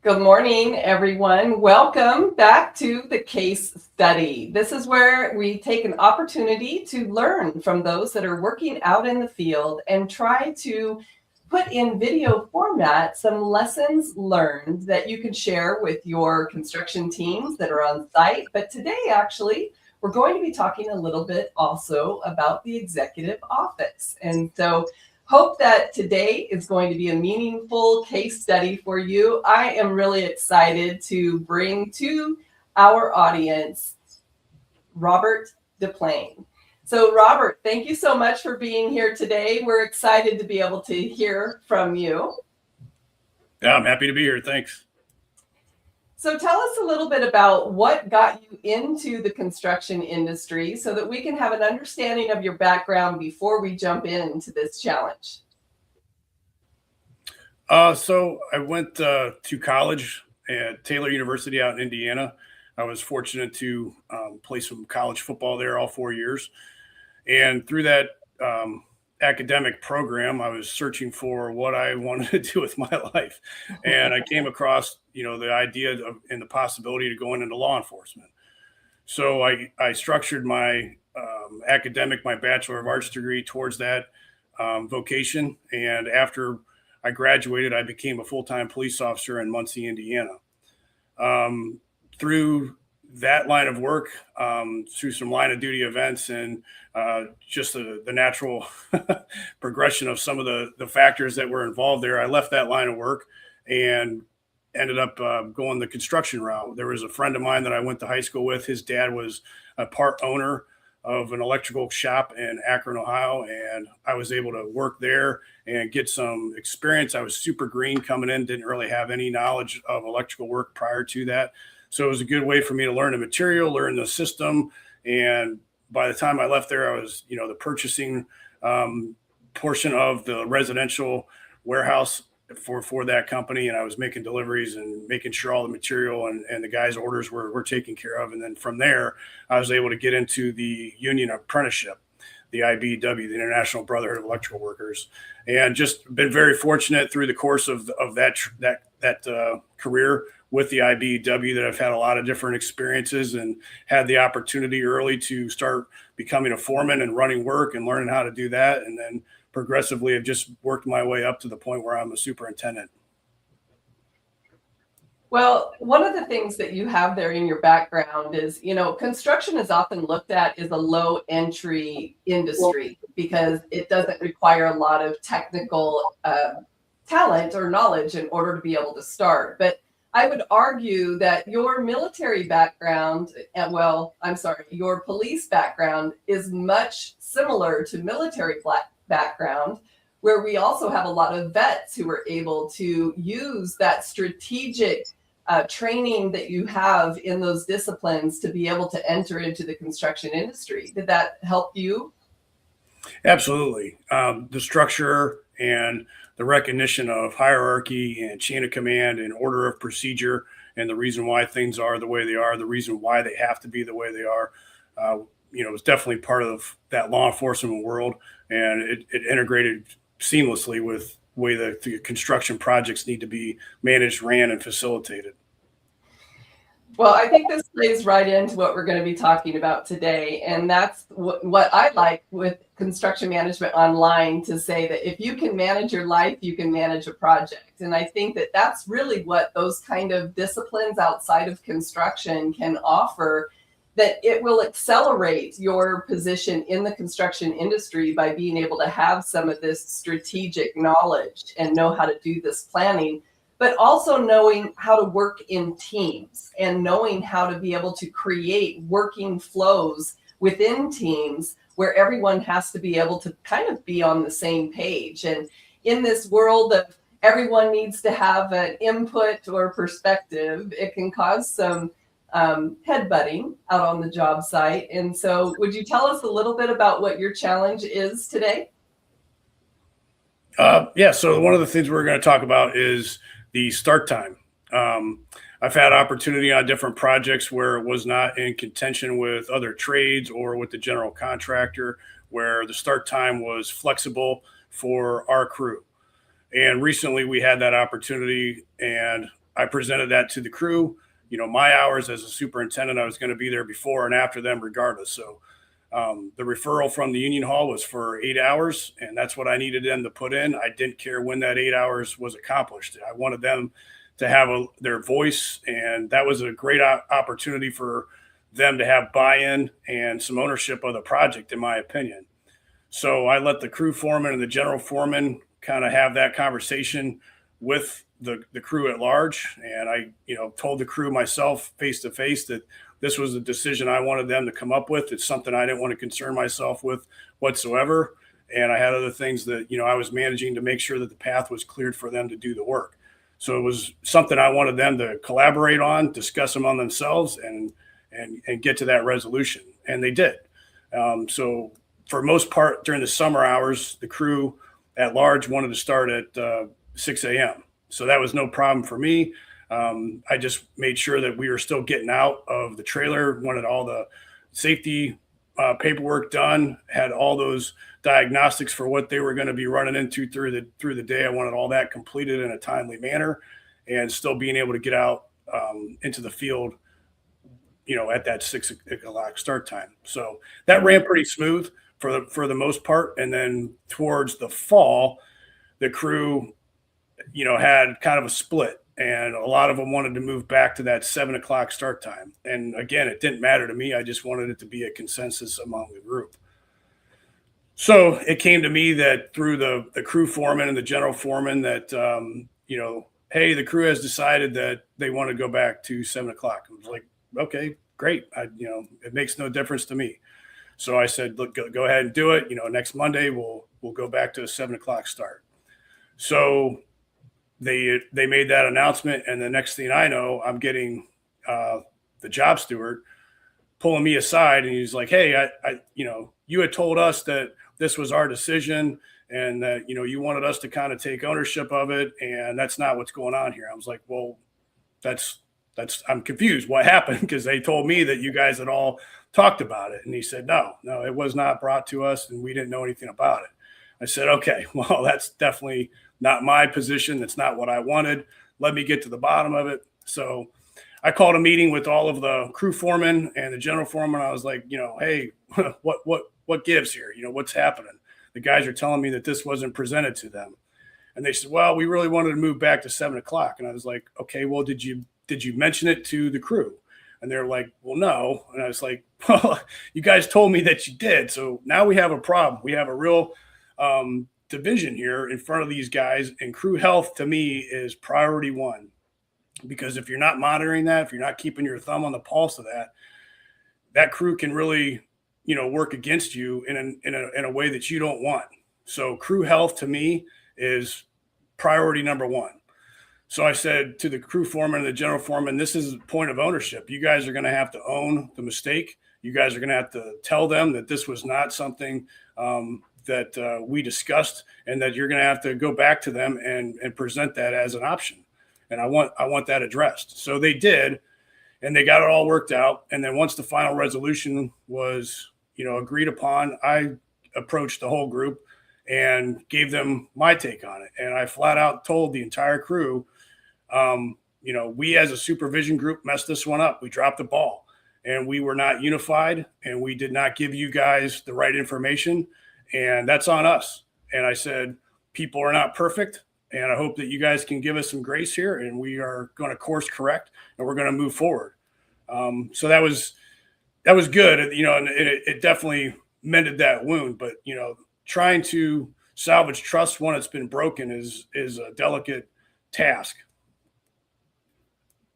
Good morning, everyone. Welcome back to the case study. This is where we take an opportunity to learn from those that are working out in the field and try to put in video format some lessons learned that you can share with your construction teams that are on site. But today, actually, we're going to be talking a little bit also about the executive office. And so hope that today is going to be a meaningful case study for you. I am really excited to bring to our audience Robert DePlane. So, Robert, thank you so much for being here today. We're excited to be able to hear from you. Yeah, I'm happy to be here. Thanks. So, tell us a little bit about what got you into the construction industry so that we can have an understanding of your background before we jump into this challenge. So I went to college at Taylor University out in Indiana. I was fortunate to play some college football there all 4 years. And through that academic program, I was searching for what I wanted to do with my life. And I came across, the idea of and the possibility to going into law enforcement. So I structured my my Bachelor of Arts degree towards that vocation. And after I graduated, I became a full time police officer in Muncie, Indiana. Um, Through that line of work, through some line of duty events and just the natural progression of some of the factors that were involved there, I left that line of work and ended up going the construction route. There was a friend of mine that I went to high school with. His dad was a part owner of an electrical shop in Akron, Ohio, and I was able to work there and get some experience. I was super green coming in, didn't really have any knowledge of electrical work prior to that. So it was a good way for me to learn the material, learn the system. And by the time I left there, I was, the purchasing portion of the residential warehouse for that company, and I was making deliveries and making sure all the material and the guys' orders were taken care of. And then from there, I was able to get into the union apprenticeship, the IBW, the International Brotherhood of Electrical Workers, and just been very fortunate through the course of that career with the IBW that I've had a lot of different experiences and had the opportunity early to start becoming a foreman and running work and learning how to do that, and then progressively have just worked my way up to the point where I'm a superintendent. Well, one of the things that you have there in your background is, construction is often looked at as a low entry industry because it doesn't require a lot of technical talent or knowledge in order to be able to start. But I would argue that your military background, your police background is much similar to military background, where we also have a lot of vets who are able to use that strategic training that you have in those disciplines to be able to enter into the construction industry. Did that help you? Absolutely. The structure and the recognition of hierarchy and chain of command and order of procedure and the reason why things are the way they are, the reason why they have to be the way they are, was definitely part of that law enforcement world. And it integrated seamlessly with the way the construction projects need to be managed, ran, and facilitated. Well, I think this plays right into what we're going to be talking about today. And that's what I like with construction management online to say that if you can manage your life, you can manage a project. And I think that that's really what those kind of disciplines outside of construction can offer, that it will accelerate your position in the construction industry by being able to have some of this strategic knowledge and know how to do this planning, but also knowing how to work in teams and knowing how to be able to create working flows within teams where everyone has to be able to kind of be on the same page. And in this world of everyone needs to have an input or perspective, it can cause some headbutting out on the job site. And so would you tell us a little bit about what your challenge is today? Yeah, so one of the things we're going to talk about is the start time. I've had opportunity on different projects where it was not in contention with other trades or with the general contractor, where the start time was flexible for our crew. And recently we had that opportunity, and I presented that to the crew. My hours as a superintendent, I was going to be there before and after them regardless. So the referral from the union hall was for 8 hours, and that's what I needed them to put in. I didn't care when that 8 hours was accomplished. I wanted them to have their voice, and that was a great opportunity for them to have buy-in and some ownership of the project, in my opinion. So I let the crew foreman and the general foreman kind of have that conversation with the crew at large. And I, told the crew myself face to face that this was a decision I wanted them to come up with. It's something I didn't want to concern myself with whatsoever. And I had other things that, I was managing to make sure that the path was cleared for them to do the work. So it was something I wanted them to collaborate on, discuss among themselves, and get to that resolution. And they did. So for most part, during the summer hours, the crew at large wanted to start at 6 a.m. So that was no problem for me. I just made sure that we were still getting out of the trailer, wanted all the safety paperwork done, had all those diagnostics for what they were going to be running into through the day. I wanted all that completed in a timely manner, and still being able to get out into the field, at that 6 o'clock start time. So that ran pretty smooth for the most part. And then towards the fall, the crew, had kind of a split, and a lot of them wanted to move back to that 7 o'clock start time. And again, it didn't matter to me. I just wanted it to be a consensus among the group. So it came to me that through the crew foreman and the general foreman that, hey, the crew has decided that they want to go back to 7 o'clock. I was like, okay, great. It makes no difference to me. So I said, look, go ahead and do it. Next Monday we'll go back to a 7 o'clock start. So they made that announcement, and the next thing I know, I'm getting the job steward pulling me aside, and he's like, hey, I you had told us that this was our decision, and that you wanted us to kind of take ownership of it, and that's not what's going on here. I was like, well, that's I'm confused. What happened? Because they told me that you guys had all talked about it. And he said, no, it was not brought to us, and we didn't know anything about it. I said, okay, well, that's definitely not my position. That's not what I wanted. Let me get to the bottom of it. So I called a meeting with all of the crew foremen and the general foreman. I was like, hey, what gives here? What's happening? The guys are telling me that this wasn't presented to them. And they said, well, we really wanted to move back to 7 o'clock. And I was like, okay, well, did you mention it to the crew? And they're like, well, no. And I was like, well, you guys told me that you did. So now we have a problem. We have a real division here in front of these guys, and crew health to me is priority one, because if you're not monitoring that, if you're not keeping your thumb on the pulse of that crew can really, work against you in a way that you don't want. So crew health to me is priority number one. So I said to the crew foreman and the general foreman, this is a point of ownership. You guys are going to have to own the mistake. You guys are going to have to tell them that this was not something that we discussed, and that you're going to have to go back to them and present that as an option. And I want that addressed. So they did, and they got it all worked out. And then once the final resolution was, agreed upon, I approached the whole group and gave them my take on it. And I flat out told the entire crew, we as a supervision group messed this one up. We dropped the ball, and we were not unified, and we did not give you guys the right information. And that's on us. And I said, people are not perfect, and I hope that you guys can give us some grace here, and we are going to course correct, and we're going to move forward. So that was good, and it definitely mended that wound. But trying to salvage trust when it's been broken is a delicate task.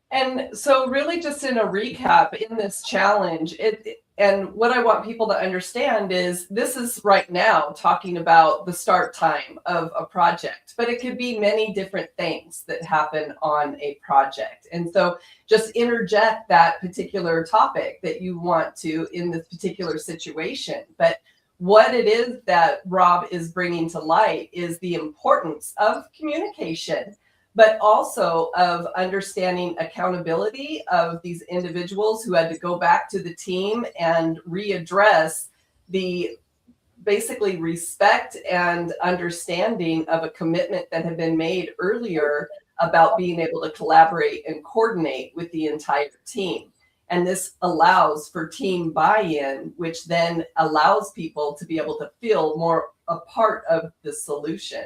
And so really just in a recap in this challenge, and what I want people to understand is this is right now talking about the start time of a project, but it could be many different things that happen on a project. And so just interject that particular topic that you want to in this particular situation. But what it is that Rob is bringing to light is the importance of communication, but also of understanding accountability of these individuals who had to go back to the team and readdress the basically respect and understanding of a commitment that had been made earlier about being able to collaborate and coordinate with the entire team. And this allows for team buy-in, which then allows people to be able to feel more a part of the solution.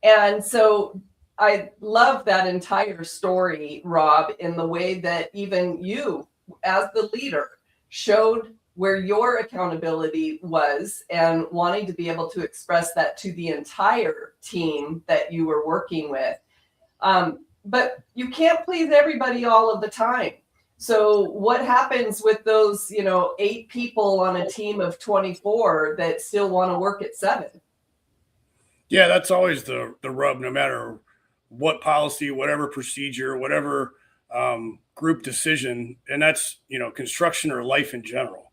And so I love that entire story, Rob, in the way that even you, as the leader, showed where your accountability was and wanting to be able to express that to the entire team that you were working with. But you can't please everybody all of the time. So what happens with those, 8 people on a team of 24 that still want to work at 7? Yeah, that's always the rub, no matter what policy, whatever procedure, whatever group decision, and that's construction or life in general.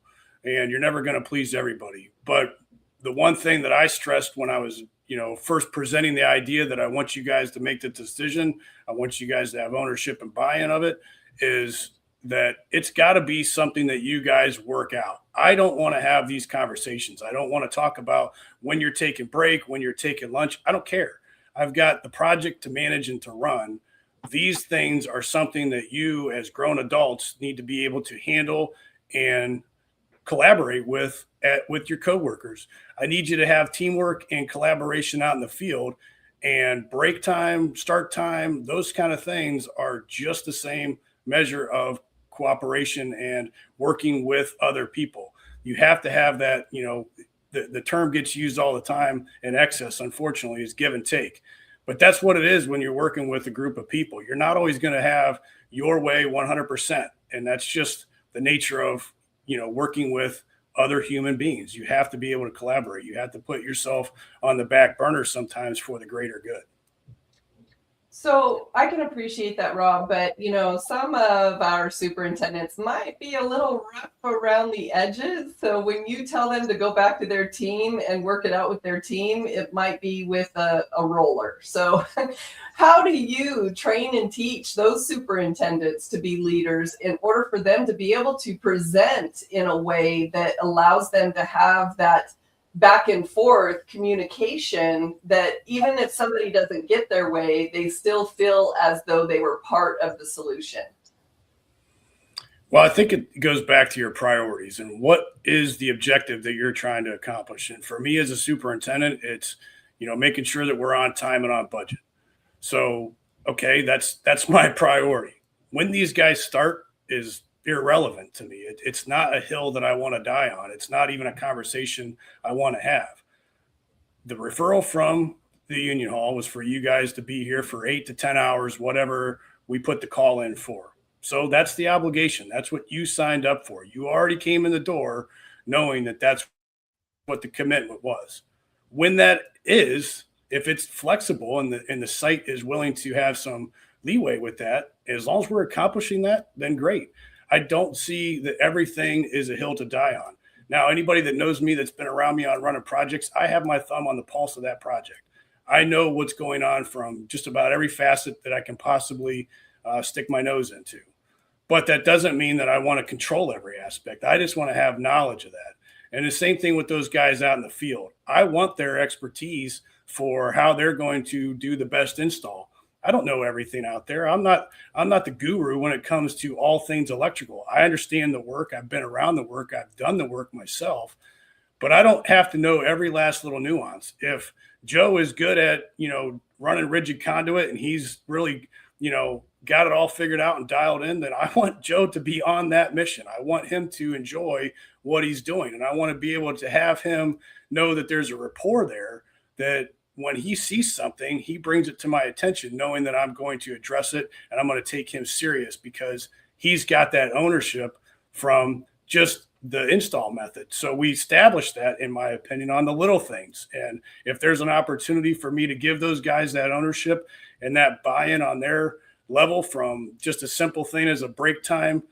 And you're never going to please everybody. But the one thing that I stressed when I was first presenting the idea that I want you guys to make the decision, I want you guys to have ownership and buy-in of it, is that it's got to be something that you guys work out. I don't want to have these conversations. I don't want to talk about when you're taking break, when you're taking lunch. I don't care. I've got the project to manage and to run. These things are something that you as grown adults need to be able to handle and collaborate with your coworkers. I need you to have teamwork and collaboration out in the field, and break time, start time, those kind of things are just the same measure of cooperation and working with other people. You have to have that, the term gets used all the time in excess, unfortunately, is give and take. But that's what it is when you're working with a group of people. You're not always going to have your way 100%. And that's just the nature of, working with other human beings. You have to be able to collaborate. You have to put yourself on the back burner sometimes for the greater good. So I can appreciate that, Rob, but some of our superintendents might be a little rough around the edges. So when you tell them to go back to their team and work it out with their team, it might be with a roller. So how do you train and teach those superintendents to be leaders in order for them to be able to present in a way that allows them to have that back and forth communication, that even if somebody doesn't get their way, they still feel as though they were part of the solution? Well, I think it goes back to your priorities and what is the objective that you're trying to accomplish. And for me as a superintendent, it's, making sure that we're on time and on budget. So, okay, that's my priority. When these guys start is irrelevant to me. It's not a hill that I want to die on. It's not even a conversation I want to have. The referral from the union hall was for you guys to be here for 8 to 10 hours, whatever we put the call in for. So that's the obligation. That's what you signed up for. You already came in the door knowing that that's what the commitment was. When that is, if it's flexible and the site is willing to have some leeway with that, as long as we're accomplishing that, then great. I don't see that everything is a hill to die on. Now, anybody that knows me that's been around me on running projects, I have my thumb on the pulse of that project. I know what's going on from just about every facet that I can possibly stick my nose into. But that doesn't mean that I want to control every aspect. I just want to have knowledge of that. And the same thing with those guys out in the field. I want their expertise for how they're going to do the best install. I don't know everything out there. I'm not the guru when it comes to all things electrical. I understand the work. I've been around the work. I've done the work myself, but I don't have to know every last little nuance. If Joe is good at, running rigid conduit and he's really, got it all figured out and dialed in, then I want Joe to be on that mission. I want him to enjoy what he's doing. And I want to be able to have him know that there's a rapport there, that when he sees something, he brings it to my attention, knowing that I'm going to address it and I'm going to take him serious because he's got that ownership from just the install method. So we established that, in my opinion, on the little things. And if there's an opportunity for me to give those guys that ownership and that buy-in on their level from just a simple thing as a break time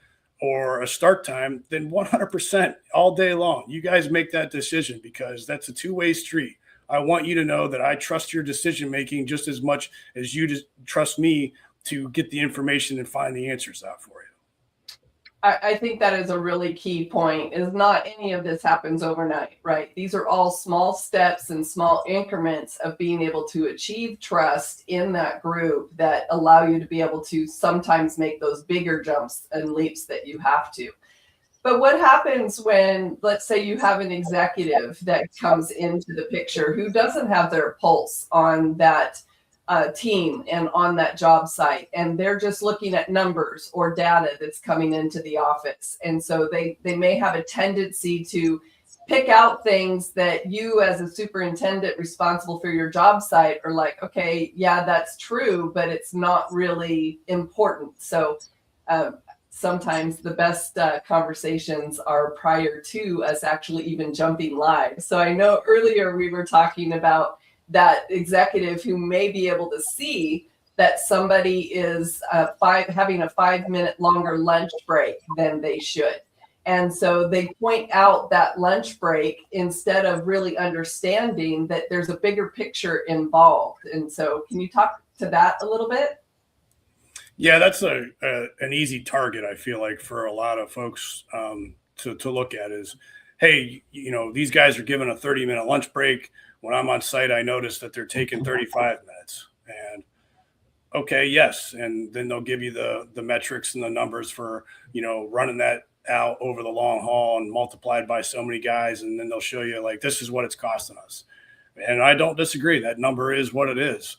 or a start time, then 100% all day long, you guys make that decision, because that's a two-way street. I want you to know that I trust your decision-making just as much as you just trust me to get the information and find the answers out for you. I think that is a really key point, is not any of this happens overnight, right? These are all small steps and small increments of being able to achieve trust in that group that allow you to be able to sometimes make those bigger jumps and leaps that you have to. But what happens when, let's say, you have an executive that comes into the picture who doesn't have their pulse on that team and on that job site, and they're just looking at numbers or data that's coming into the office, and so they may have a tendency to pick out things that you, as a superintendent responsible for your job site, are like, okay, yeah, that's true, but it's not really important. So sometimes the best conversations are prior to us actually even jumping live. So I know earlier we were talking about that executive who may be able to see that somebody is having a 5-minute longer lunch break than they should. And so they point out that lunch break instead of really understanding that there's a bigger picture involved. And so can you talk to that a little bit? Yeah, that's an easy target, I feel like, for a lot of folks to look at is, hey, these guys are given a 30-minute lunch break. When I'm on site, I notice that they're taking 35 minutes. And okay, yes. And then they'll give you the metrics and the numbers for, running that out over the long haul and multiplied by so many guys. And then they'll show you, like, this is what it's costing us. And I don't disagree. That number is what it is.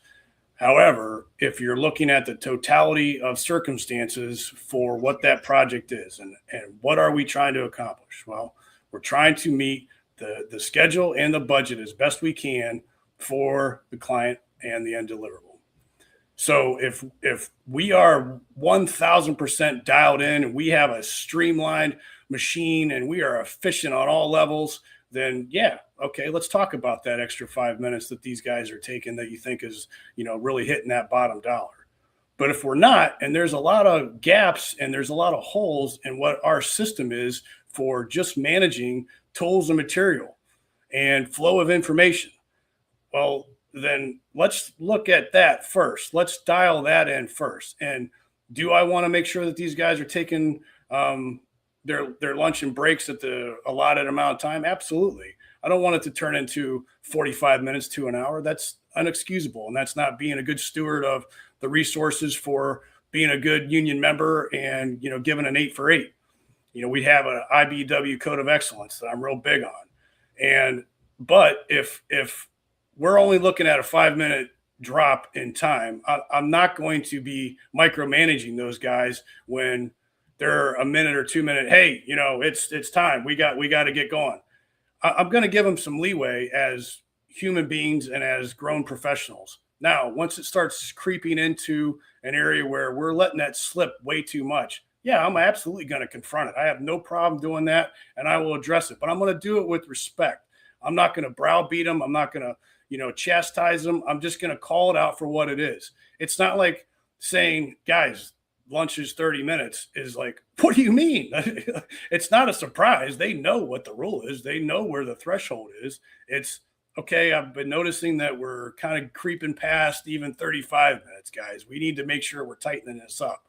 However, if you're looking at the totality of circumstances for what that project is and what are we trying to accomplish? Well, we're trying to meet the schedule and the budget as best we can for the client and the end deliverable. So if we are 1000% dialed in and we have a streamlined machine and we are efficient on all levels, then yeah, okay, let's talk about that extra 5 minutes that these guys are taking that you think is, really hitting that bottom dollar. But if we're not, and there's a lot of gaps and there's a lot of holes in what our system is for just managing tools and material and flow of information, well, then let's look at that first. Let's dial that in first. And do I want to make sure that these guys are taking their lunch and breaks at the allotted amount of time? Absolutely. I don't want it to turn into 45 minutes to an hour. That's unexcusable. And that's not being a good steward of the resources for being a good union member and, giving an 8 for 8. We have an IBW code of excellence that I'm real big on. But if we're only looking at a 5-minute drop in time, I'm not going to be micromanaging those guys when they're a minute or 2 minute. Hey, it's time. We got to get going. I'm going to give them some leeway as human beings and as grown professionals. Now, once it starts creeping into an area where we're letting that slip way too much, yeah, I'm absolutely going to confront it. I have no problem doing that, and I will address it. But I'm going to do it with respect. I'm not going to browbeat them. I'm not going to, chastise them. I'm just going to call it out for what it is. It's not like saying, guys, lunch is 30 minutes is like, what do you mean? It's not a surprise. They know what the rule is. They know where the threshold is. It's okay. I've been noticing that we're kind of creeping past even 35 minutes, guys. We need to make sure we're tightening this up.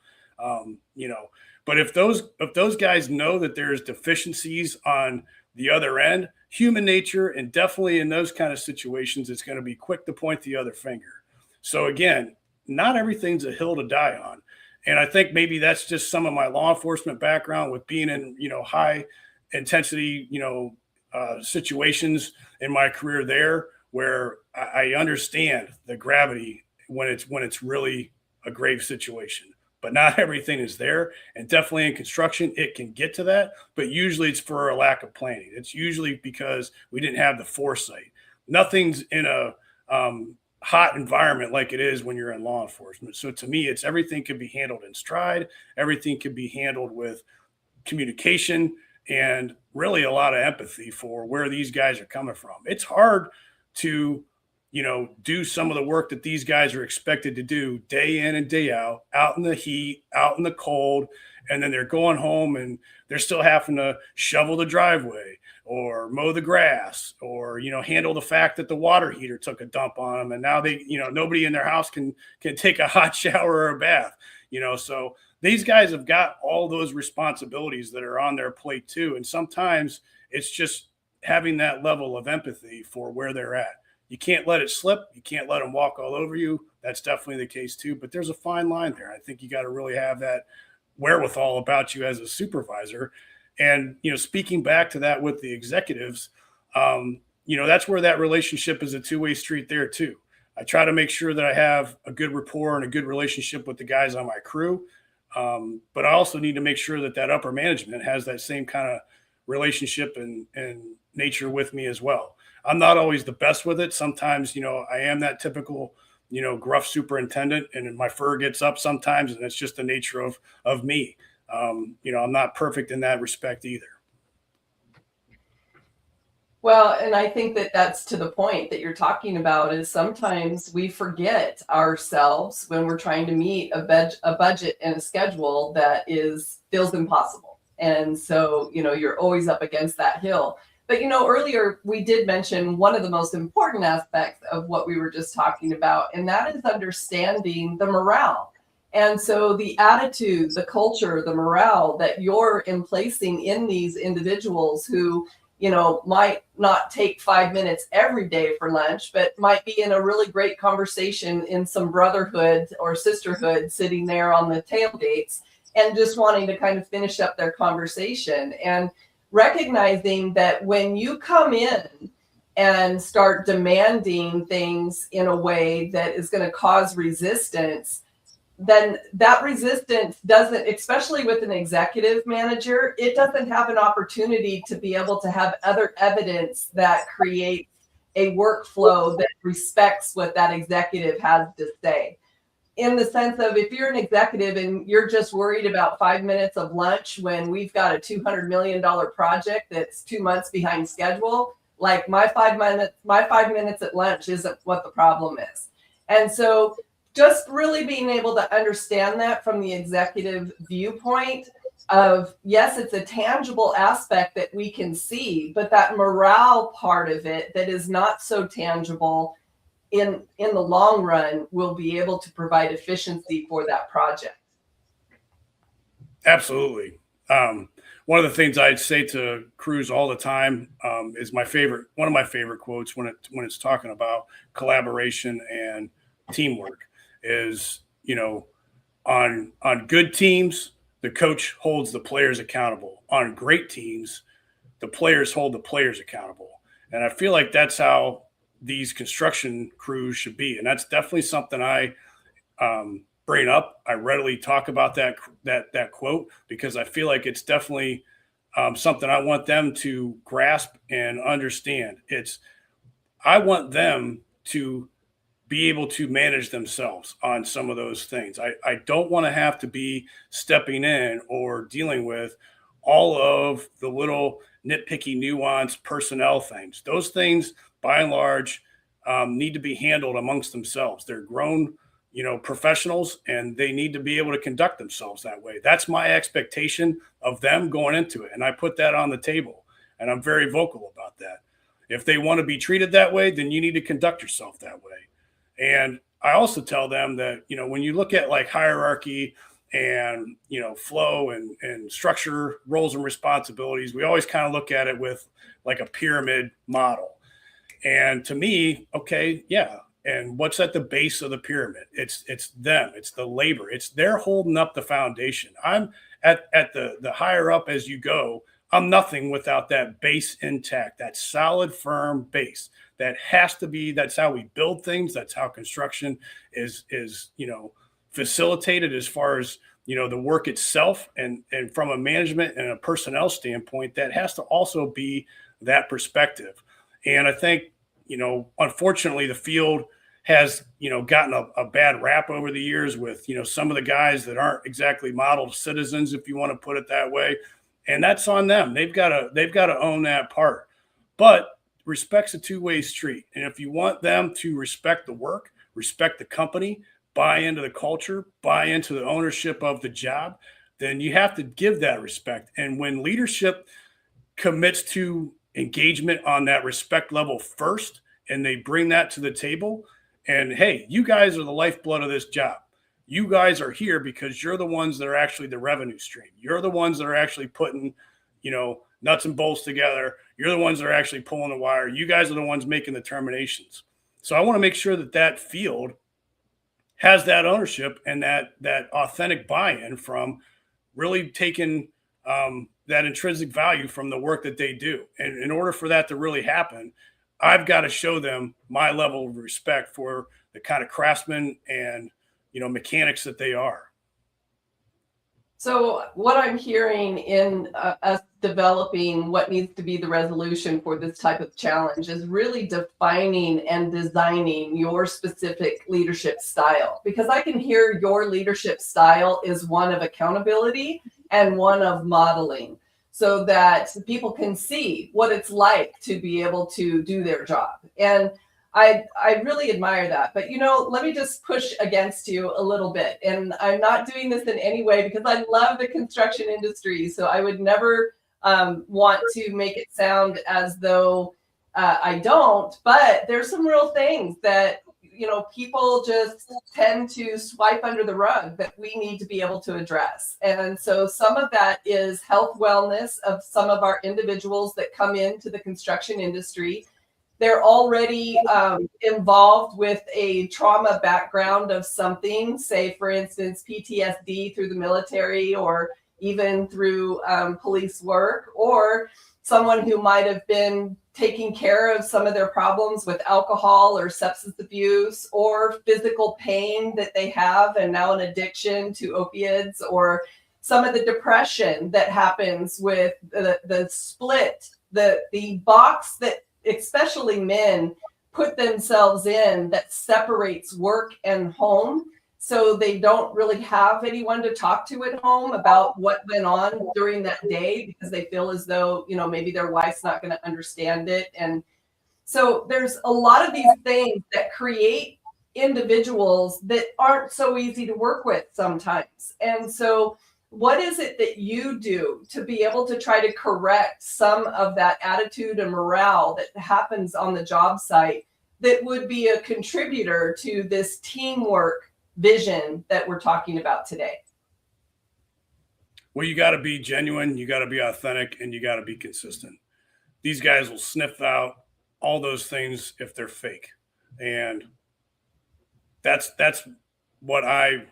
But if those guys know that there's deficiencies on the other end, human nature, and definitely in those kind of situations, it's going to be quick to point the other finger. So again, not everything's a hill to die on. And I think maybe that's just some of my law enforcement background with being in, high intensity, situations in my career there, where I understand the gravity when it's really a grave situation. But not everything is there. And definitely in construction, it can get to that. But usually it's for a lack of planning. It's usually because we didn't have the foresight. Nothing's in a hot environment like it is when you're in law enforcement. So to me, it's everything can be handled in stride. Everything can be handled with communication and really a lot of empathy for where these guys are coming from. It's hard to do some of the work that these guys are expected to do day in and day out in the heat, out in the cold, and then they're going home and they're still having to shovel the driveway or mow the grass or, handle the fact that the water heater took a dump on them. And now they, nobody in their house can take a hot shower or a bath, so these guys have got all those responsibilities that are on their plate too. And sometimes it's just having that level of empathy for where they're at. You can't let it slip. You can't let them walk all over you. That's definitely the case too. But there's a fine line there. I think you got to really have that wherewithal about you as a supervisor. And, speaking back to that with the executives, that's where that relationship is a two-way street there too. I try to make sure that I have a good rapport and a good relationship with the guys on my crew. But I also need to make sure that that upper management has that same kind of relationship and nature with me as well. I'm not always the best with it. Sometimes, I am that typical, gruff superintendent, and my fur gets up sometimes, and it's just the nature of me. I'm not perfect in that respect either. Well, and I think that that's to the point that you're talking about is sometimes we forget ourselves when we're trying to meet a budget and a schedule that feels impossible. And so, you're always up against that hill. But, earlier we did mention one of the most important aspects of what we were just talking about, and that is understanding the morale. And so the attitude, the culture, the morale that you're emplacing in these individuals who, might not take 5 minutes every day for lunch, but might be in a really great conversation in some brotherhood or sisterhood sitting there on the tailgates and just wanting to kind of finish up their conversation, and recognizing that when you come in and start demanding things in a way that is going to cause resistance, then that resistance doesn't, especially with an executive manager, it doesn't have an opportunity to be able to have other evidence that creates a workflow that respects what that executive has to say. In the sense of, if you're an executive and you're just worried about 5 minutes of lunch when we've got a $200 million project that's 2 months behind schedule, like my 5 minutes at lunch isn't what the problem is. And so just really being able to understand that from the executive viewpoint of, yes, it's a tangible aspect that we can see, but that morale part of it that is not so tangible in the long run will be able to provide efficiency for that project. Absolutely. One of the things I'd say to crews all the time is one of my favorite quotes when it's talking about collaboration and teamwork is, on good teams, the coach holds the players accountable. On great teams, the players hold the players accountable. And I feel like that's how these construction crews should be. And that's definitely something I bring up. I readily talk about that quote because I feel like it's definitely something I want them to grasp and understand. I want them to be able to manage themselves on some of those things. I don't want to have to be stepping in or dealing with all of the little nitpicky, nuanced personnel things. Those things, by and large, need to be handled amongst themselves. They're grown, professionals, and they need to be able to conduct themselves that way. That's my expectation of them going into it. And I put that on the table, and I'm very vocal about that. If they want to be treated that way, then you need to conduct yourself that way. And I also tell them that, when you look at like hierarchy and, flow and structure, roles and responsibilities, we always kind of look at it with like a pyramid model. And to me, okay, yeah. And what's at the base of the pyramid? It's them. It's the labor. They're holding up the foundation. I'm at the higher up as you go. I'm nothing without that base intact, that solid, firm base. That has to be. That's how we build things. That's how construction is facilitated as far as the work itself, and from a management and a personnel standpoint, that has to also be that perspective. And I think unfortunately the field has gotten a bad rap over the years with some of the guys that aren't exactly model citizens, if you want to put it that way, and that's on them. They've got to own that part. But respect's a two-way street. And if you want them to respect the work, respect the company, buy into the culture, buy into the ownership of the job, then you have to give that respect. And when leadership commits to engagement on that respect level first, and they bring that to the table, and hey, you guys are the lifeblood of this job. You guys are here because you're the ones that are actually the revenue stream. You're the ones that are actually putting, nuts and bolts together. You're the ones that are actually pulling the wire. You guys are the ones making the terminations. So I want to make sure that that field has that ownership and that authentic buy-in from really taking that intrinsic value from the work that they do. And in order for that to really happen, I've got to show them my level of respect for the kind of craftsmen and mechanics that they are. So what I'm hearing in us developing what needs to be the resolution for this type of challenge is really defining and designing your specific leadership style, because I can hear your leadership style is one of accountability and one of modeling, so that people can see what it's like to be able to do their job. And I really admire that. But, let me just push against you a little bit. And I'm not doing this in any way because I love the construction industry. So I would never want to make it sound as though I don't. But there's some real things that, people just tend to swipe under the rug that we need to be able to address. And so some of that is health wellness of some of our individuals that come into the construction industry. They're already involved with a trauma background of something, say, for instance, PTSD through the military or even through police work, or someone who might have been taking care of some of their problems with alcohol or substance abuse or physical pain that they have and now an addiction to opiates, or some of the depression that happens with the split, the box that especially men put themselves in that separates work and home, so they don't really have anyone to talk to at home about what went on during that day, because they feel as though, maybe their wife's not going to understand it. And so there's a lot of these things that create individuals that aren't so easy to work with sometimes. And so what is it that you do to be able to try to correct some of that attitude and morale that happens on the job site that would be a contributor to this teamwork vision that we're talking about today? Well, you got to be genuine, you got to be authentic, and you got to be consistent. These guys will sniff out all those things if they're fake. And that's what I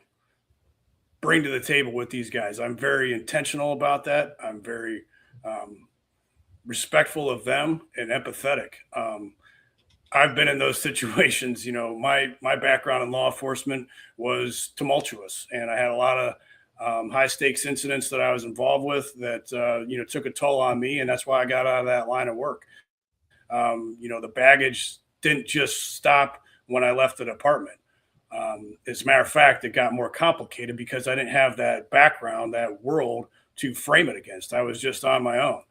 bring to the table with these guys. I'm very intentional about that. I'm very respectful of them and empathetic. I've been in those situations. My background in law enforcement was tumultuous, and I had a lot of high stakes incidents that I was involved with that took a toll on me, and that's why I got out of that line of work. The baggage didn't just stop when I left the department. As a matter of fact, it got more complicated because I didn't have that background, that world to frame it against. I was just on my own.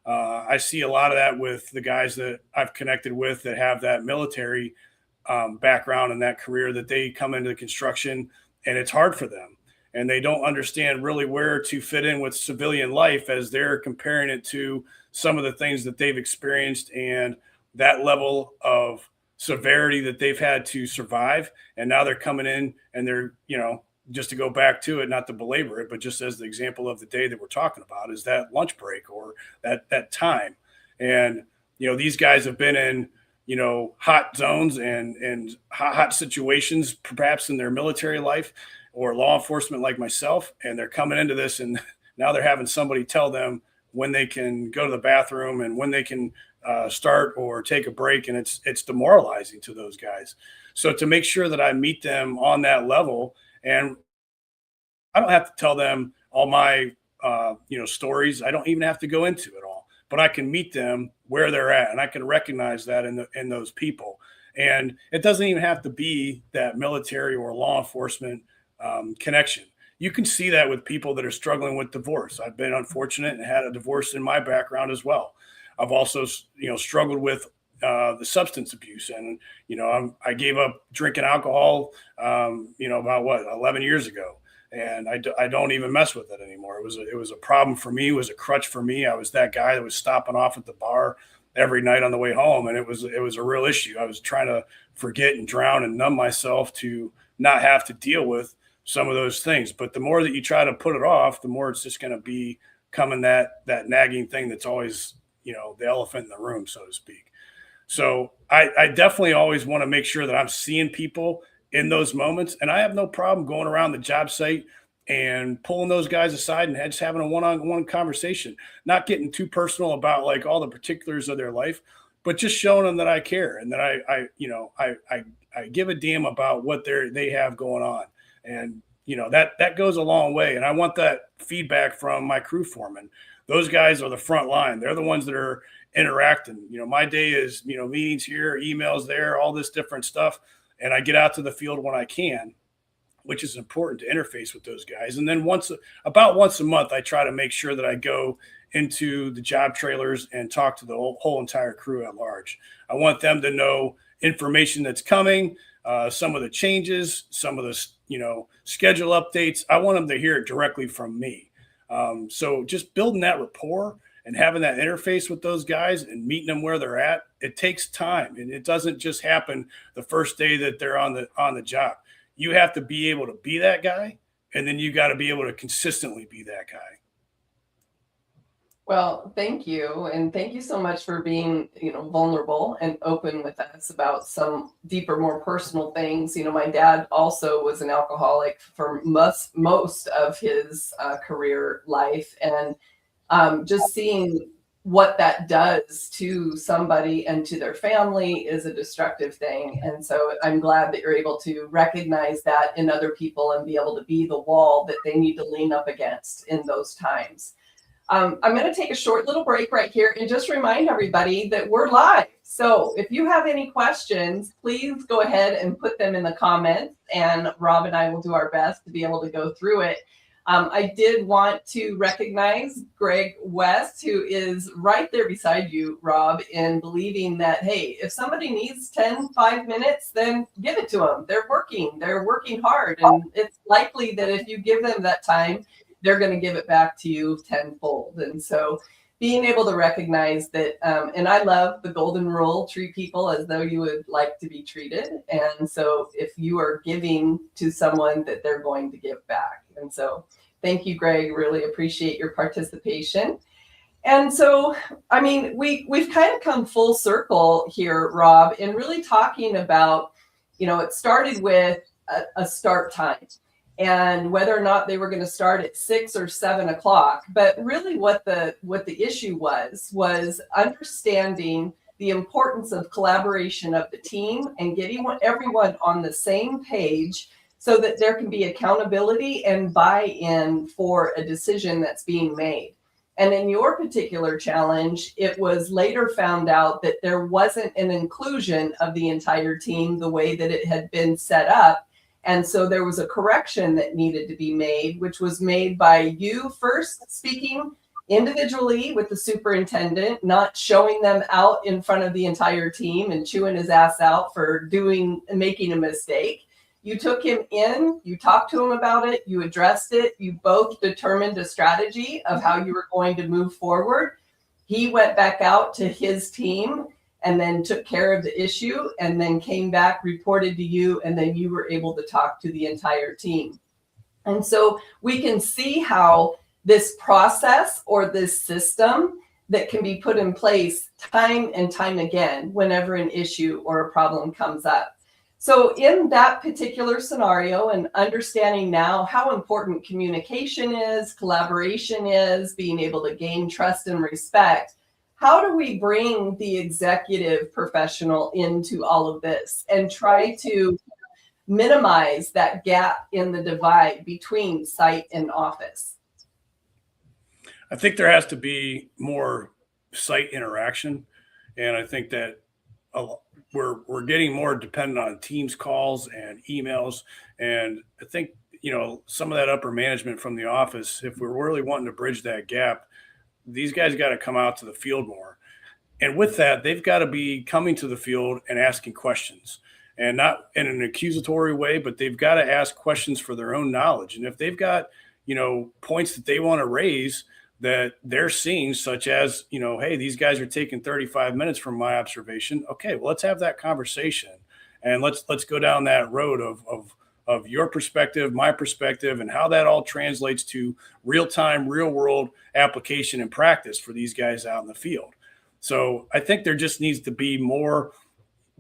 I see a lot of that with the guys that I've connected with that have that military background and that career, that they come into construction and it's hard for them. And they don't understand really where to fit in with civilian life as they're comparing it to some of the things that they've experienced and that level of severity that they've had to survive. And now they're coming in and they're, just to go back to it, not to belabor it, but just as the example of the day that we're talking about is that lunch break or that time. And, these guys have been in, hot zones and hot situations, perhaps in their military life or law enforcement like myself. And they're coming into this and now they're having somebody tell them when they can go to the bathroom and when they can start or take a break. And it's demoralizing to those guys. So to make sure that I meet them on that level, and I don't have to tell them all my, stories. I don't even have to go into it all, but I can meet them where they're at, and I can recognize that in those people. And it doesn't even have to be that military or law enforcement connection. You can see that with people that are struggling with divorce. I've been unfortunate and had a divorce in my background as well. I've also, struggled with the substance abuse, and I gave up drinking alcohol, about 11 years ago, and I don't even mess with it anymore. It was a problem for me. It was a crutch for me. I was that guy that was stopping off at the bar every night on the way home, and it was a real issue. I was trying to forget and drown and numb myself to not have to deal with some of those things. But the more that you try to put it off, the more it's just going to be coming that nagging thing that's always, the elephant in the room, so to speak. So I definitely always want to make sure that I'm seeing people in those moments. And I have no problem going around the job site and pulling those guys aside and just having a one-on-one conversation, not getting too personal about like all the particulars of their life, but just showing them that I care and that I give a damn about what they have going on. And that goes a long way. And I want that feedback from my crew foreman. Those guys are the front line. They're the ones that are interacting. My day is, meetings here, emails there, all this different stuff. And I get out to the field when I can, which is important to interface with those guys. And then about once a month, I try to make sure that I go into the job trailers and talk to the whole entire crew at large. I want them to know information that's coming, some of the changes, some of the, schedule updates. I want them to hear it directly from me. So just building that rapport and having that interface with those guys and meeting them where they're at, it takes time, and it doesn't just happen the first day that they're on the job. You have to be able to be that guy, and then you got to be able to consistently be that guy. Well, thank you. And thank you so much for being, vulnerable and open with us about some deeper, more personal things. My dad also was an alcoholic for most of his career life. And just seeing what that does to somebody and to their family is a destructive thing. And so I'm glad that you're able to recognize that in other people and be able to be the wall that they need to lean up against in those times. I'm going to take a short little break right here and just remind everybody that we're live. So if you have any questions, please go ahead and put them in the comments, and Rob and I will do our best to be able to go through it. I did want to recognize Greg West, who is right there beside you, Rob, in believing that, hey, if somebody needs 5 minutes, then give it to them. They're working hard. And it's likely that if you give them that time, they're going to give it back to you tenfold. And so being able to recognize that, and I love the golden rule, treat people as though you would like to be treated. And so if you are giving to someone, that they're going to give back. And so thank you, Greg. Really appreciate your participation. And so, we've kind of come full circle here, Rob, in really talking about, it started with a start time and whether or not they were going to start at 6 or 7 o'clock. But really what the issue was understanding the importance of collaboration of the team and getting everyone on the same page so that there can be accountability and buy-in for a decision that's being made. And in your particular challenge, it was later found out that there wasn't an inclusion of the entire team the way that it had been set up. And so there was a correction that needed to be made, which was made by you first speaking individually with the superintendent, not showing them out in front of the entire team and chewing his ass out for making a mistake. You took him in, you talked to him about it, you addressed it, you both determined a strategy of how you were going to move forward. He went back out to his team and then took care of the issue and then came back, reported to you, and then you were able to talk to the entire team. And so we can see how this process or this system that can be put in place time and time again whenever an issue or a problem comes up. So in that particular scenario, and understanding now how important communication is, collaboration is, being able to gain trust and respect, how do we bring the executive professional into all of this and try to minimize that gap in the divide between site and office? I think there has to be more site interaction. And I think that we're getting more dependent on Teams calls and emails. And I think, some of that upper management from the office, if we're really wanting to bridge that gap, these guys got to come out to the field more. And with that, they've got to be coming to the field and asking questions, and not in an accusatory way, but they've got to ask questions for their own knowledge. And if they've got, points that they want to raise that they're seeing, such as, hey, these guys are taking 35 minutes from my observation. Okay, well, let's have that conversation and let's go down that road of of your perspective, my perspective, and how that all translates to real-time, real-world application and practice for these guys out in the field. So I think there just needs to be more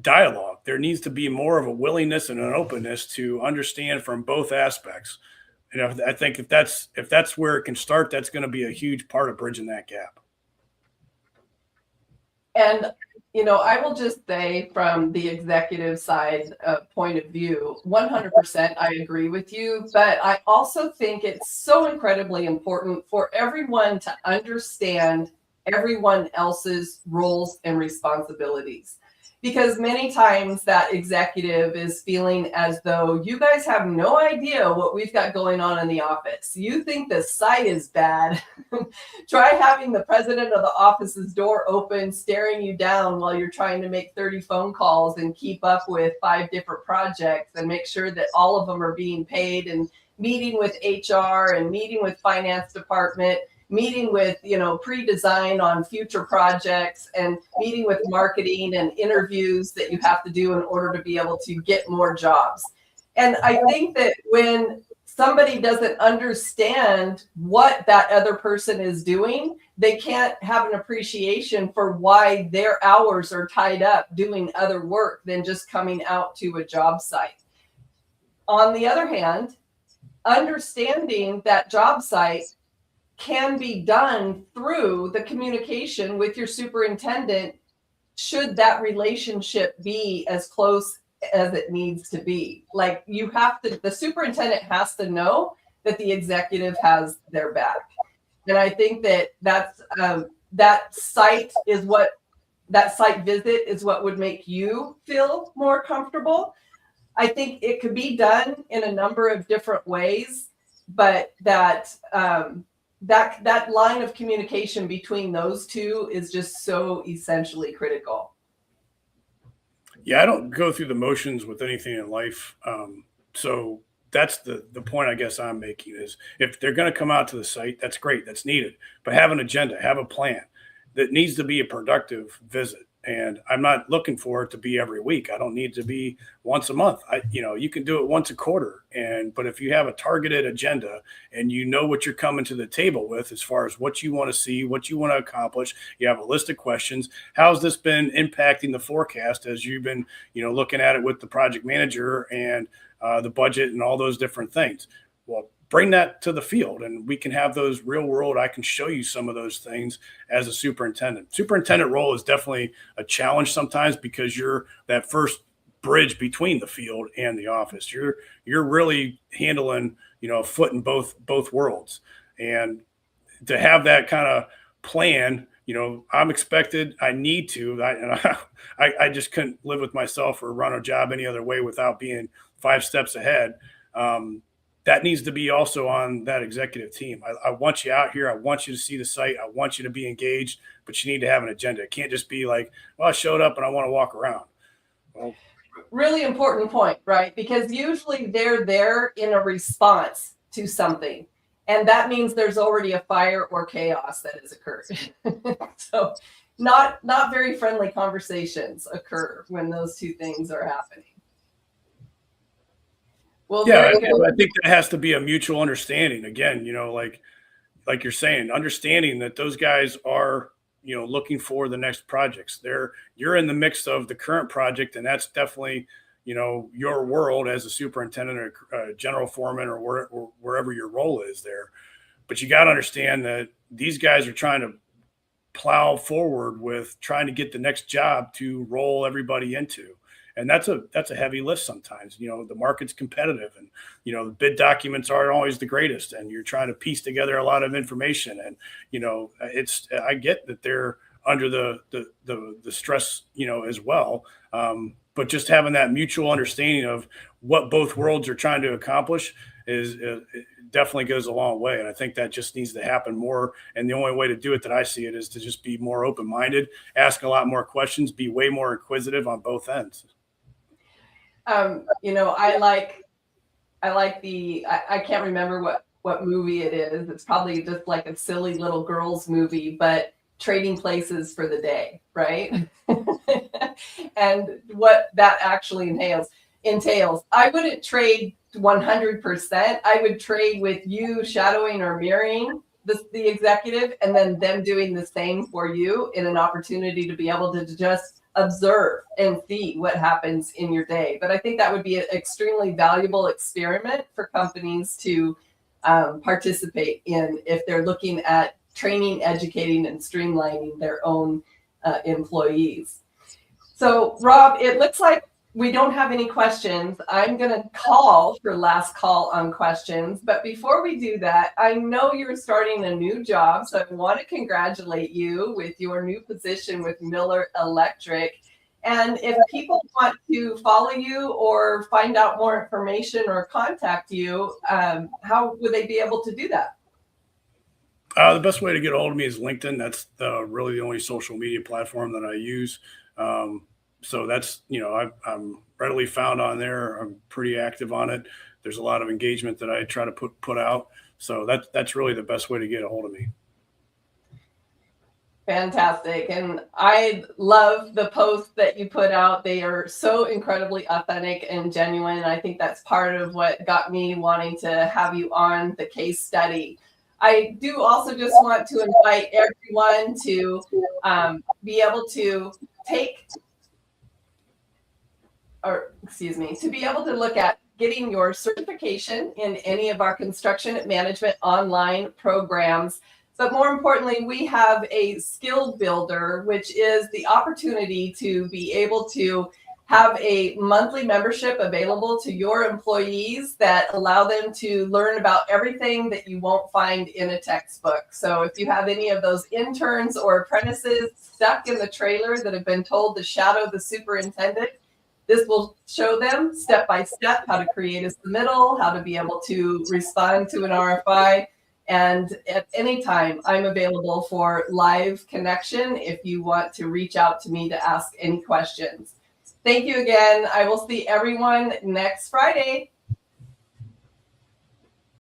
dialogue. There needs to be more of a willingness and an openness to understand from both aspects. You know, I think if that's where it can start, that's going to be a huge part of bridging that gap. And, I will just say from the executive side point of view, 100% I agree with you. But I also think it's so incredibly important for everyone to understand everyone else's roles and responsibilities. Because many times that executive is feeling as though you guys have no idea what we've got going on in the office. You think the site is bad. Try having the president of the office's door open, staring you down while you're trying to make 30 phone calls and keep up with 5 different projects and make sure that all of them are being paid, and meeting with HR and meeting with finance department, meeting with, pre-design on future projects, and meeting with marketing and interviews that you have to do in order to be able to get more jobs. And I think that when somebody doesn't understand what that other person is doing, they can't have an appreciation for why their hours are tied up doing other work than just coming out to a job site. On the other hand, understanding that job site can be done through the communication with your superintendent, should that relationship be as close as it needs to be. Like, the superintendent has to know that the executive has their back. And I think that site visit is what would make you feel more comfortable. I think it could be done in a number of different ways, but that line of communication between those two is just so essentially critical. Yeah, I don't go through the motions with anything in life. So that's the point I guess I'm making is, if they're going to come out to the site, that's great, that's needed, but have an agenda, have a plan. That needs to be a productive visit. And I'm not looking for it to be every week. I don't need to be once a month. You can do it once a quarter. But if you have a targeted agenda and you know what you're coming to the table with as far as what you want to see, what you want to accomplish, you have a list of questions. How's this been impacting the forecast as you've been, looking at it with the project manager and the budget and all those different things? Well, bring that to the field and we can have those real world. I can show you some of those things as a superintendent. Superintendent role is definitely a challenge sometimes because you're that first bridge between the field and the office. You're really handling, a foot in both worlds. And to have that kind of plan, I'm expected, I need to, I just couldn't live with myself or run a job any other way without being 5 steps ahead. That needs to be also on that executive team. I want you out here. I want you to see the site. I want you to be engaged, but you need to have an agenda. It can't just be like, well, I showed up and I want to walk around. Well, really important point, right? Because usually they're there in a response to something. And that means there's already a fire or chaos that has occurred. So not very friendly conversations occur when those two things are happening. Well, yeah, I think that has to be a mutual understanding. Again, like you're saying, understanding that those guys are, looking for the next projects. You're in the mix of the current project, and that's definitely, your world as a superintendent or a general foreman or wherever your role is there. But you got to understand that these guys are trying to plow forward with trying to get the next job to roll everybody into. And that's a heavy lift sometimes. The market's competitive and, the bid documents aren't always the greatest and you're trying to piece together a lot of information. And, I get that they're under the stress, as well. But just having that mutual understanding of what both worlds are trying to accomplish is definitely goes a long way. And I think that just needs to happen more. And the only way to do it that I see it is to just be more open-minded, ask a lot more questions, be way more inquisitive on both ends. I like I can't remember what movie it is. It's probably just like a silly little girls movie, but trading places for the day, right? And what that actually entails. I wouldn't trade 100%. I would trade with you shadowing or mirroring the executive, and then them doing the same for you in an opportunity to be able to just observe and see what happens in your day. But I think that would be an extremely valuable experiment for companies to participate in if they're looking at training, educating, and streamlining their own employees. So, Rob, it looks like we don't have any questions. I'm going to call for last call on questions. But before we do that, I know you're starting a new job. So I want to congratulate you with your new position with Miller Electric. And if people want to follow you or find out more information or contact you, how would they be able to do that? The best way to get a hold of me is LinkedIn. That's really the only social media platform that I use. So that's, I'm readily found on there. I'm pretty active on it. There's a lot of engagement that I try to put out. So that's really the best way to get a hold of me. Fantastic. And I love the posts that you put out. They are so incredibly authentic and genuine. I think that's part of what got me wanting to have you on the case study. I do also just want to invite everyone to be able to be able to look at getting your certification in any of our construction management online programs. But more importantly, we have a skill builder, which is the opportunity to be able to have a monthly membership available to your employees that allow them to learn about everything that you won't find in a textbook. So if you have any of those interns or apprentices stuck in the trailer that have been told to shadow the superintendent, this will show them step by step how to create a submittal, how to be able to respond to an RFI. And at any time, I'm available for live connection if you want to reach out to me to ask any questions. Thank you again. I will see everyone next Friday.